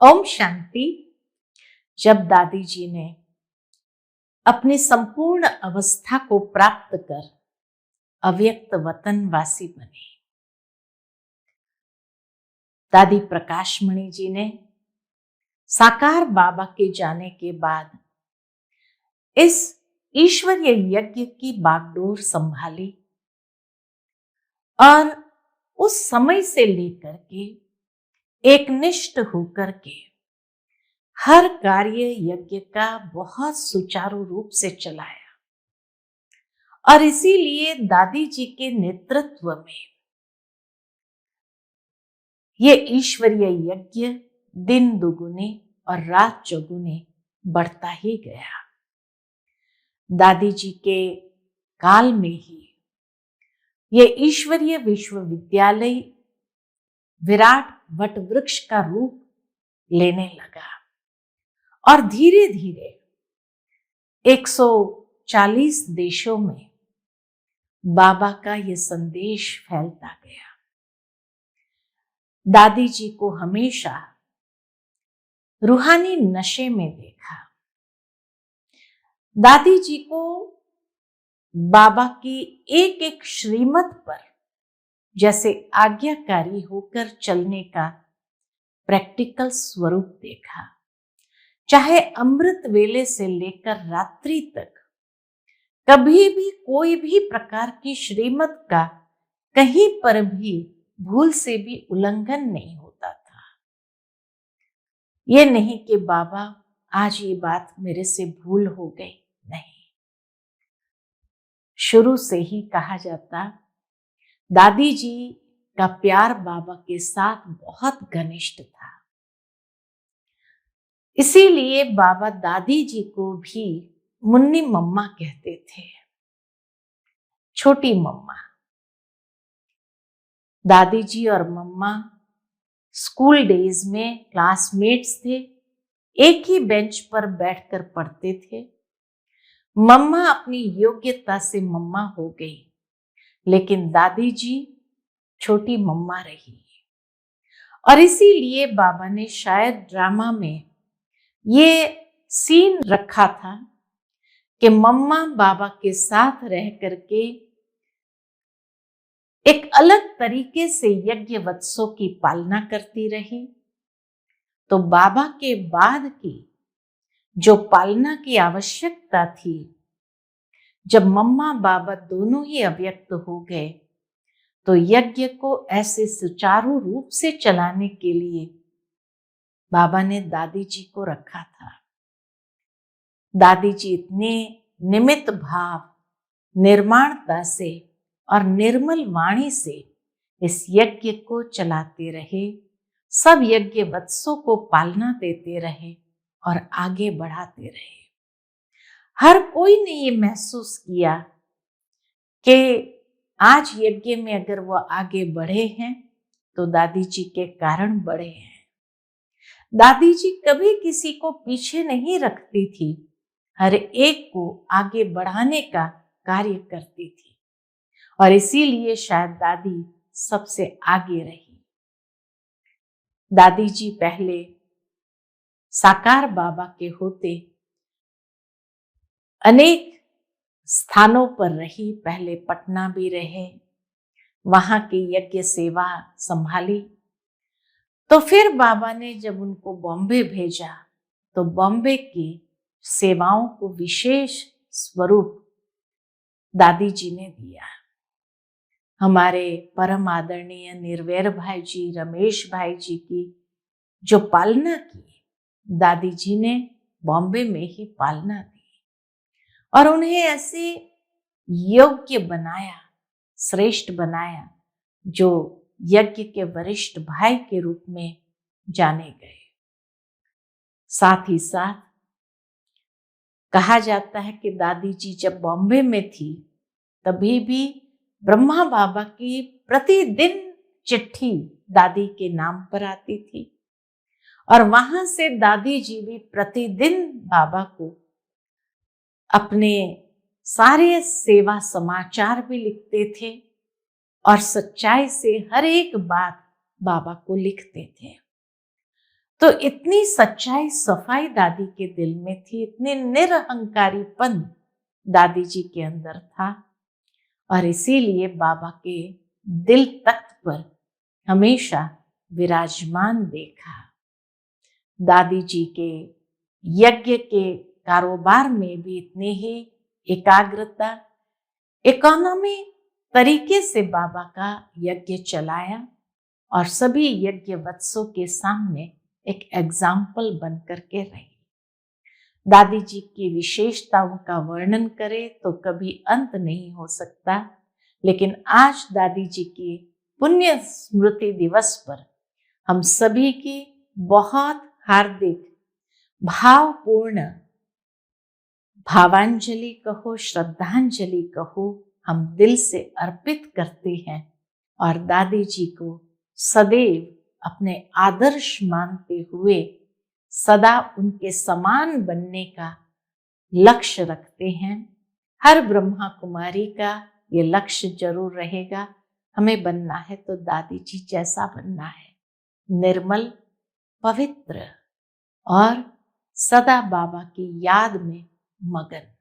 ओम शांति। जब दादी जी ने अपनी संपूर्ण अवस्था को प्राप्त कर अव्यक्त वतनवासी बने, दादी प्रकाशमणि जी ने साकार बाबा के जाने के बाद इस ईश्वरीय यज्ञ की बागडोर संभाली और उस समय से लेकर के एकनिष्ठ होकर के हर कार्य यज्ञ का बहुत सुचारू रूप से चलाया। और इसीलिए दादी जी के नेतृत्व में ये ईश्वरीय यज्ञ दिन दुगुने और रात चौगुने बढ़ता ही गया। दादी जी के काल में ही ये ईश्वरीय विश्वविद्यालय विराट वट वृक्ष का रूप लेने लगा और धीरे धीरे 140 देशों में बाबा का ये संदेश फैलता गया। दादी जी को हमेशा रूहानी नशे में देखा। दादी जी को बाबा की एक एक श्रीमत पर जैसे आज्ञाकारी होकर चलने का प्रैक्टिकल स्वरूप देखा। चाहे अमृत वेले से लेकर रात्रि तक कभी भी कोई भी प्रकार की श्रीमत का कहीं पर भी भूल से भी उल्लंघन नहीं होता था। ये नहीं कि बाबा आज ये बात मेरे से भूल हो गई, नहीं। शुरू से ही कहा जाता दादी जी का प्यार बाबा के साथ बहुत घनिष्ठ था। इसीलिए बाबा दादी जी को भी मुन्नी मम्मा कहते थे, छोटी मम्मा। दादी जी और मम्मा स्कूल डेज में क्लासमेट्स थे, एक ही बेंच पर बैठकर पढ़ते थे। मम्मा अपनी योग्यता से मम्मा हो गई, लेकिन दादी जी छोटी मम्मा रही। और इसीलिए बाबा ने शायद ड्रामा में ये सीन रखा था कि मम्मा बाबा के साथ रह करके एक अलग तरीके से यज्ञ वत्सों की पालना करती रही। तो बाबा के बाद की जो पालना की आवश्यकता थी, जब मम्मा बाबा दोनों ही अव्यक्त हो गए, तो यज्ञ को ऐसे सुचारू रूप से चलाने के लिए बाबा ने दादी जी को रखा था। दादी जी इतने निमित्त भाव, निर्माणता से और निर्मल वाणी से इस यज्ञ को चलाते रहे, सब यज्ञ वत्सों को पालना देते रहे और आगे बढ़ाते रहे। हर कोई ने ये महसूस किया कि आज यज्ञ में अगर वो आगे बढ़े हैं तो दादी जी के कारण बढ़े हैं। दादी जी कभी किसी को पीछे नहीं रखती थी, हर एक को आगे बढ़ाने का कार्य करती थी और इसीलिए शायद दादी सबसे आगे रही। दादी जी पहले साकार बाबा के होते अनेक स्थानों पर रही। पहले पटना भी रहे, वहां की यज्ञ सेवा संभाली। तो फिर बाबा ने जब उनको बॉम्बे भेजा तो बॉम्बे की सेवाओं को विशेष स्वरूप दादी जी ने दिया। हमारे परम आदरणीय निर्वैर भाई जी, रमेश भाई जी की जो पालना की, दादी जी ने बॉम्बे में ही पालना दी और उन्हें ऐसे योग्य बनाया, श्रेष्ठ बनाया, जो यज्ञ के वरिष्ठ भाई के रूप में जाने गए। साथ ही साथ कहा जाता है कि दादी जी जब बॉम्बे में थी तभी भी ब्रह्मा बाबा की प्रतिदिन चिट्ठी दादी के नाम पर आती थी और वहां से दादी जी भी प्रतिदिन बाबा को अपने सारे सेवा समाचार भी लिखते थे और सच्चाई से हर एक बात बाबा को लिखते थे। तो इतनी सच्चाई सफाई दादी के दिल में थी, इतने निरहंकारीपन दादी जी के अंदर था, और इसीलिए बाबा के दिल तख्त पर हमेशा विराजमान देखा। दादी जी के यज्ञ के कारोबार में भी इतनी ही एकाग्रता, इकोनॉमी तरीके से बाबा का यज्ञ चलाया और सभी यज्ञ वत्सों के सामने एक एग्जाम्पल बनकर के रही। दादी जी की विशेषताओं का वर्णन करें तो कभी अंत नहीं हो सकता, लेकिन आज दादी जी की पुण्य स्मृति दिवस पर हम सभी की बहुत हार्दिक भावपूर्ण भावांजलि कहो, श्रद्धांजलि कहो, हम दिल से अर्पित करते हैं और दादी जी को सदैव अपने आदर्श मानते हुए सदा उनके समान बनने का लक्ष्य रखते हैं। हर ब्रह्मा कुमारी का ये लक्ष्य जरूर रहेगा, हमें बनना है तो दादी जी जैसा बनना है, निर्मल, पवित्र और सदा बाबा की याद में मगन।